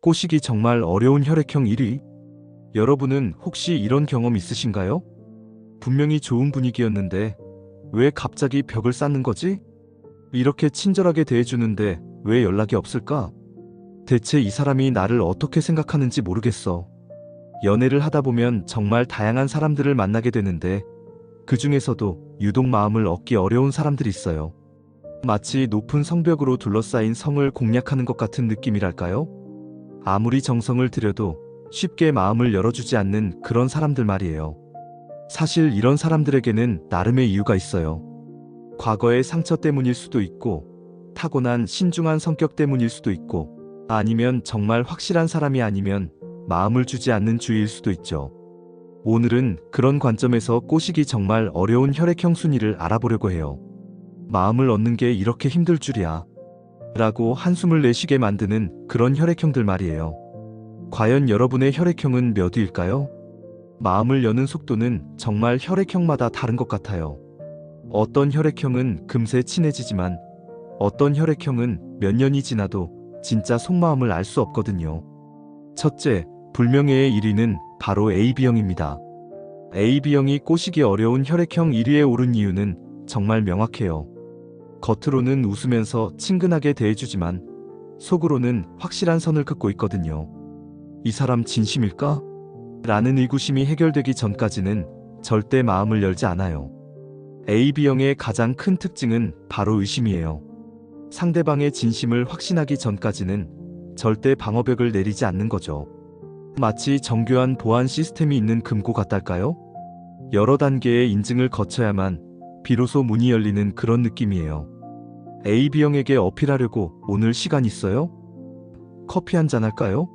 꼬시기 정말 어려운 혈액형 1위. 여러분은 혹시 이런 경험 있으신가요? 분명히 좋은 분위기였는데 왜 갑자기 벽을 쌓는 거지? 이렇게 친절하게 대해주는데 왜 연락이 없을까? 대체 이 사람이 나를 어떻게 생각하는지 모르겠어. 연애를 하다 보면 정말 다양한 사람들을 만나게 되는데 그 중에서도 유독 마음을 얻기 어려운 사람들이 있어요. 마치 높은 성벽으로 둘러싸인 성을 공략하는 것 같은 느낌이랄까요? 아무리 정성을 들여도 쉽게 마음을 열어주지 않는 그런 사람들 말이에요. 사실 이런 사람들에게는 나름의 이유가 있어요. 과거의 상처 때문일 수도 있고, 타고난 신중한 성격 때문일 수도 있고, 아니면 정말 확실한 사람이 아니면 마음을 주지 않는 주의일 수도 있죠. 오늘은 그런 관점에서 꼬시기 정말 어려운 혈액형 순위를 알아보려고 해요. 마음을 얻는 게 이렇게 힘들 줄이야. 라고 한숨을 내쉬게 만드는 그런 혈액형들 말이에요. 과연 여러분의 혈액형은 몇 위일까요? 마음을 여는 속도는 정말 혈액형마다 다른 것 같아요. 어떤 혈액형은 금세 친해지지만 어떤 혈액형은 몇 년이 지나도 진짜 속마음을 알 수 없거든요. 첫째, 불명예의 1위는 바로 AB형입니다. AB형이 꼬시기 어려운 혈액형 1위에 오른 이유는 정말 명확해요. 겉으로는 웃으면서 친근하게 대해주지만 속으로는 확실한 선을 긋고 있거든요. 이 사람 진심일까? 라는 의구심이 해결되기 전까지는 절대 마음을 열지 않아요. AB형의 가장 큰 특징은 바로 의심이에요. 상대방의 진심을 확신하기 전까지는 절대 방어벽을 내리지 않는 거죠. 마치 정교한 보안 시스템이 있는 금고 같달까요? 여러 단계의 인증을 거쳐야만 비로소 문이 열리는 그런 느낌이에요. AB형에게 어필하려고 오늘 시간 있어요? 커피 한잔 할까요?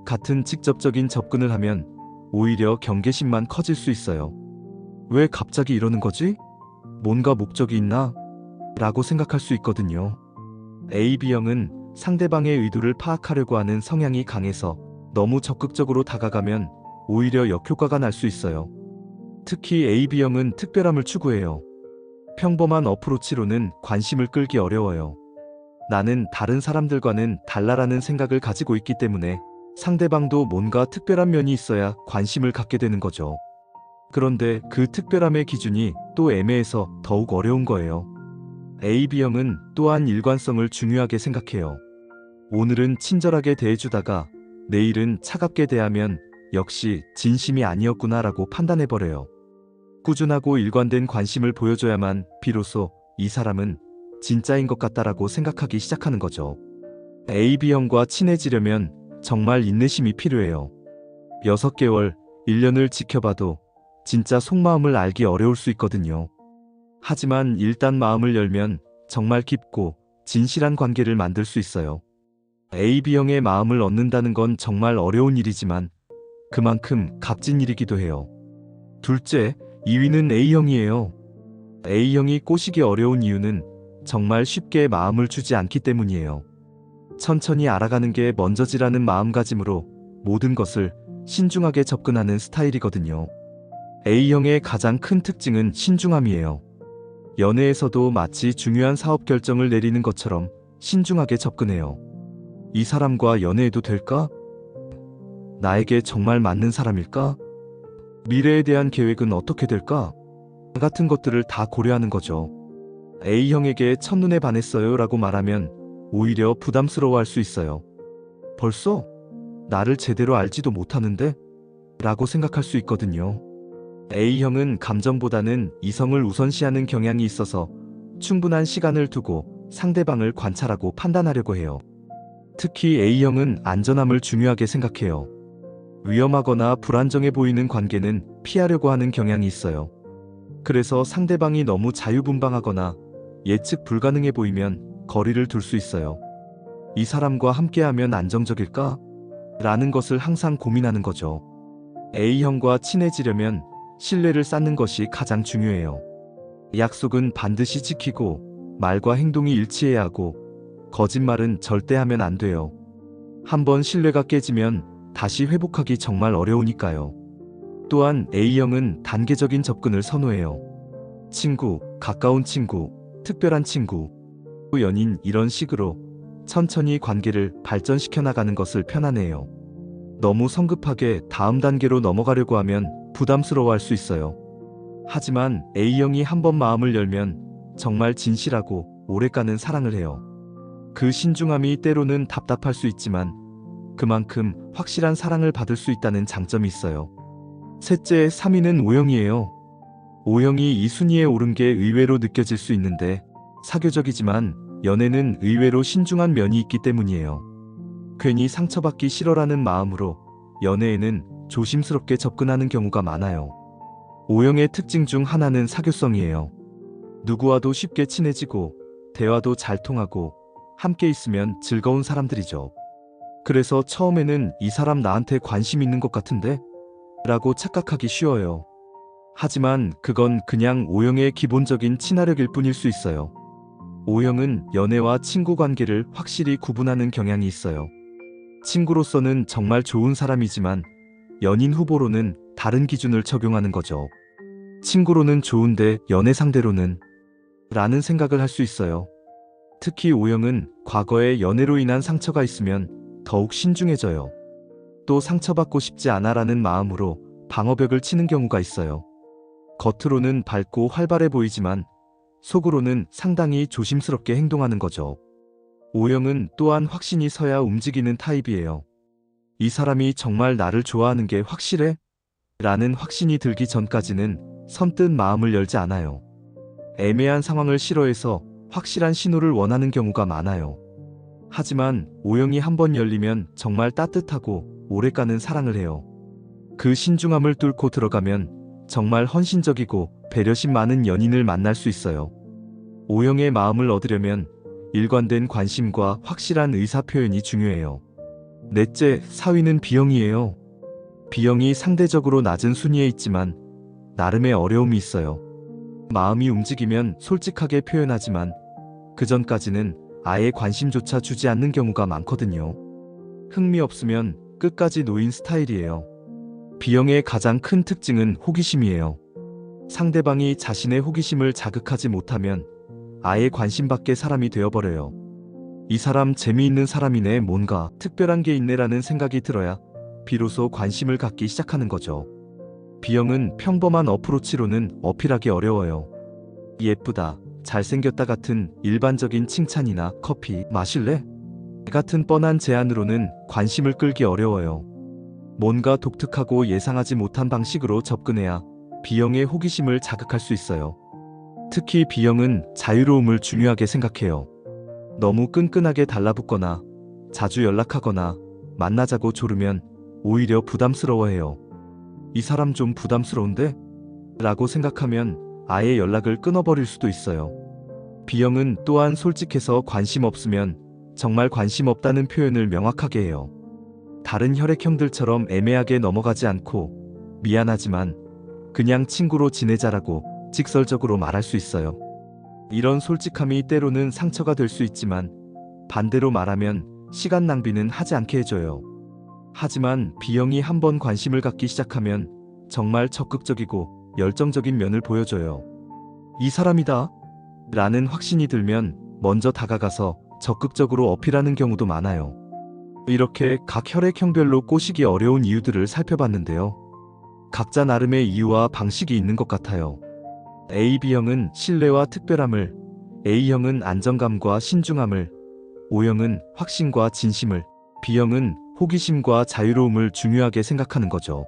같은 직접적인 접근을 하면 오히려 경계심만 커질 수 있어요. 왜 갑자기 이러는 거지? 뭔가 목적이 있나? 라고 생각할 수 있거든요. AB형은 상대방의 의도를 파악하려고 하는 성향이 강해서 너무 적극적으로 다가가면 오히려 역효과가 날 수 있어요. 특히 AB형은 특별함을 추구해요. 평범한 어프로치로는 관심을 끌기 어려워요. 나는 다른 사람들과는 달라라는 생각을 가지고 있기 때문에 상대방도 뭔가 특별한 면이 있어야 관심을 갖게 되는 거죠. 그런데 그 특별함의 기준이 또 애매해서 더욱 어려운 거예요. AB형은 또한 일관성을 중요하게 생각해요. 오늘은 친절하게 대해주다가 내일은 차갑게 대하면 역시 진심이 아니었구나라고 판단해버려요. 꾸준하고 일관된 관심을 보여줘야만 비로소 이 사람은 진짜인 것 같다라고 생각하기 시작하는 거죠. AB형과 친해지려면 정말 인내심이 필요해요. 6개월, 1년을 지켜봐도 진짜 속마음을 알기 어려울 수 있거든요. 하지만 일단 마음을 열면 정말 깊고 진실한 관계를 만들 수 있어요. AB형의 마음을 얻는다는 건 정말 어려운 일이지만 그만큼 값진 일이기도 해요. 둘째, 2위는 A형이에요. A형이 꼬시기 어려운 이유는 정말 쉽게 마음을 주지 않기 때문이에요. 천천히 알아가는 게 먼저지라는 마음가짐으로 모든 것을 신중하게 접근하는 스타일이거든요. A형의 가장 큰 특징은 신중함이에요. 연애에서도 마치 중요한 사업 결정을 내리는 것처럼 신중하게 접근해요. 이 사람과 연애해도 될까? 나에게 정말 맞는 사람일까? 미래에 대한 계획은 어떻게 될까? 같은 것들을 다 고려하는 거죠. A형에게 첫눈에 반했어요 라고 말하면 오히려 부담스러워할 수 있어요. 벌써? 나를 제대로 알지도 못하는데? 라고 생각할 수 있거든요. A형은 감정보다는 이성을 우선시하는 경향이 있어서 충분한 시간을 두고 상대방을 관찰하고 판단하려고 해요. 특히 A형은 안전함을 중요하게 생각해요. 위험하거나 불안정해 보이는 관계는 피하려고 하는 경향이 있어요. 그래서 상대방이 너무 자유분방하거나 예측 불가능해 보이면 거리를 둘 수 있어요. 이 사람과 함께하면 안정적일까? 라는 것을 항상 고민하는 거죠. A형과 친해지려면 신뢰를 쌓는 것이 가장 중요해요. 약속은 반드시 지키고 말과 행동이 일치해야 하고 거짓말은 절대 하면 안 돼요. 한번 신뢰가 깨지면 다시 회복하기 정말 어려우니까요. 또한 A형은 단계적인 접근을 선호해요. 친구, 가까운 친구, 특별한 친구, 연인 이런 식으로 천천히 관계를 발전시켜 나가는 것을 편안해해요. 너무 성급하게 다음 단계로 넘어가려고 하면 부담스러워할 수 있어요. 하지만 A형이 한번 마음을 열면 정말 진실하고 오래가는 사랑을 해요. 그 신중함이 때로는 답답할 수 있지만 그만큼 확실한 사랑을 받을 수 있다는 장점이 있어요. 셋째, 3위는 O형이에요. O형이 이 순위에 오른 게 의외로 느껴질 수 있는데 사교적이지만 연애는 의외로 신중한 면이 있기 때문이에요. 괜히 상처받기 싫어라는 마음으로 연애에는 조심스럽게 접근하는 경우가 많아요. O형의 특징 중 하나는 사교성이에요. 누구와도 쉽게 친해지고 대화도 잘 통하고 함께 있으면 즐거운 사람들이죠. 그래서 처음에는 이 사람 나한테 관심 있는 것 같은데? 라고 착각하기 쉬워요. 하지만 그건 그냥 O형의 기본적인 친화력일 뿐일 수 있어요. O형은 연애와 친구 관계를 확실히 구분하는 경향이 있어요. 친구로서는 정말 좋은 사람이지만 연인 후보로는 다른 기준을 적용하는 거죠. 친구로는 좋은데 연애 상대로는 라는 생각을 할 수 있어요. 특히 O형은 과거에 연애로 인한 상처가 있으면 더욱 신중해져요. 또 상처받고 싶지 않아라는 마음으로 방어벽을 치는 경우가 있어요. 겉으로는 밝고 활발해 보이지만 속으로는 상당히 조심스럽게 행동하는 거죠. O형은 또한 확신이 서야 움직이는 타입이에요. 이 사람이 정말 나를 좋아하는 게 확실해? 라는 확신이 들기 전까지는 선뜻 마음을 열지 않아요. 애매한 상황을 싫어해서 확실한 신호를 원하는 경우가 많아요. 하지만 O형이 한번 열리면 정말 따뜻하고 오래가는 사랑을 해요. 그 신중함을 뚫고 들어가면 정말 헌신적이고 배려심 많은 연인을 만날 수 있어요. O형의 마음을 얻으려면 일관된 관심과 확실한 의사표현이 중요해요. 넷째, 4위는 B형이에요. B형이 상대적으로 낮은 순위에 있지만 나름의 어려움이 있어요. 마음이 움직이면 솔직하게 표현하지만 그 전까지는 아예 관심조차 주지 않는 경우가 많거든요. 흥미 없으면 끝까지 놓인 스타일이에요. B형의 가장 큰 특징은 호기심이에요. 상대방이 자신의 호기심을 자극하지 못하면 아예 관심 밖의 사람이 되어버려요. 이 사람 재미있는 사람이네, 뭔가 특별한 게 있네라는 생각이 들어야 비로소 관심을 갖기 시작하는 거죠. B형은 평범한 어프로치로는 어필하기 어려워요. 예쁘다, 잘생겼다 같은 일반적인 칭찬이나 커피 마실래? 같은 뻔한 제안으로는 관심을 끌기 어려워요. 뭔가 독특하고 예상하지 못한 방식으로 접근해야 B형의 호기심을 자극할 수 있어요. 특히 B형은 자유로움을 중요하게 생각해요. 너무 끈끈하게 달라붙거나 자주 연락하거나 만나자고 조르면 오히려 부담스러워해요. 이 사람 좀 부담스러운데? 라고 생각하면 아예 연락을 끊어버릴 수도 있어요. B형은 또한 솔직해서 관심 없으면 정말 관심 없다는 표현을 명확하게 해요. 다른 혈액형들처럼 애매하게 넘어가지 않고 미안하지만 그냥 친구로 지내자라고 직설적으로 말할 수 있어요. 이런 솔직함이 때로는 상처가 될 수 있지만 반대로 말하면 시간 낭비는 하지 않게 해줘요. 하지만 B형이 한번 관심을 갖기 시작하면 정말 적극적이고 열정적인 면을 보여줘요. 이 사람이다 라는 확신이 들면 먼저 다가가서 적극적으로 어필하는 경우도 많아요. 이렇게 각 혈액형별로 꼬시기 어려운 이유들을 살펴봤는데요. 각자 나름의 이유와 방식이 있는 것 같아요. AB형은 신뢰와 특별함을, A형은 안정감과 신중함을, O형은 확신과 진심을, B형은 호기심과 자유로움을 중요하게 생각하는 거죠.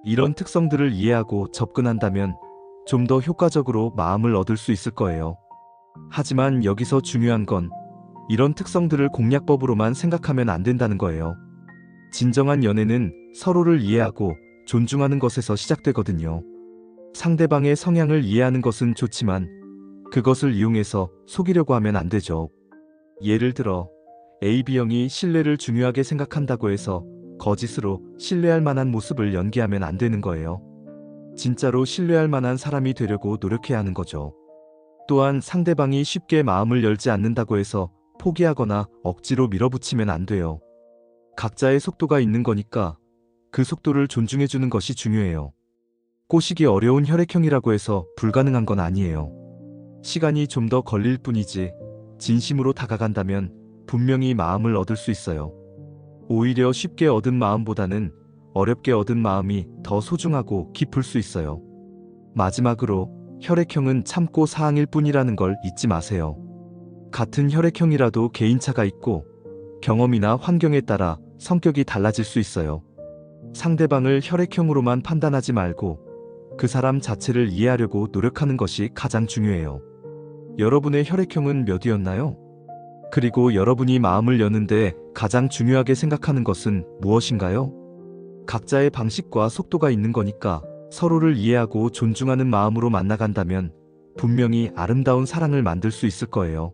이런 특성들을 이해하고 접근한다면 좀 더 효과적으로 마음을 얻을 수 있을 거예요. 하지만 여기서 중요한 건 이런 특성들을 공략법으로만 생각하면 안 된다는 거예요. 진정한 연애는 서로를 이해하고 존중하는 것에서 시작되거든요. 상대방의 성향을 이해하는 것은 좋지만 그것을 이용해서 속이려고 하면 안 되죠. 예를 들어 AB형이 신뢰를 중요하게 생각한다고 해서 거짓으로 신뢰할 만한 모습을 연기하면 안 되는 거예요. 진짜로 신뢰할 만한 사람이 되려고 노력해야 하는 거죠. 또한 상대방이 쉽게 마음을 열지 않는다고 해서 포기하거나 억지로 밀어붙이면 안 돼요. 각자의 속도가 있는 거니까 그 속도를 존중해주는 것이 중요해요. 꼬시기 어려운 혈액형이라고 해서 불가능한 건 아니에요. 시간이 좀 더 걸릴 뿐이지 진심으로 다가간다면 분명히 마음을 얻을 수 있어요. 오히려 쉽게 얻은 마음보다는 어렵게 얻은 마음이 더 소중하고 깊을 수 있어요. 마지막으로 혈액형은 참고 사항일 뿐이라는 걸 잊지 마세요. 같은 혈액형이라도 개인차가 있고 경험이나 환경에 따라 성격이 달라질 수 있어요. 상대방을 혈액형으로만 판단하지 말고 그 사람 자체를 이해하려고 노력하는 것이 가장 중요해요. 여러분의 혈액형은 몇이었나요? 그리고 여러분이 마음을 여는데 가장 중요하게 생각하는 것은 무엇인가요? 각자의 방식과 속도가 있는 거니까 서로를 이해하고 존중하는 마음으로 만나간다면 분명히 아름다운 사랑을 만들 수 있을 거예요.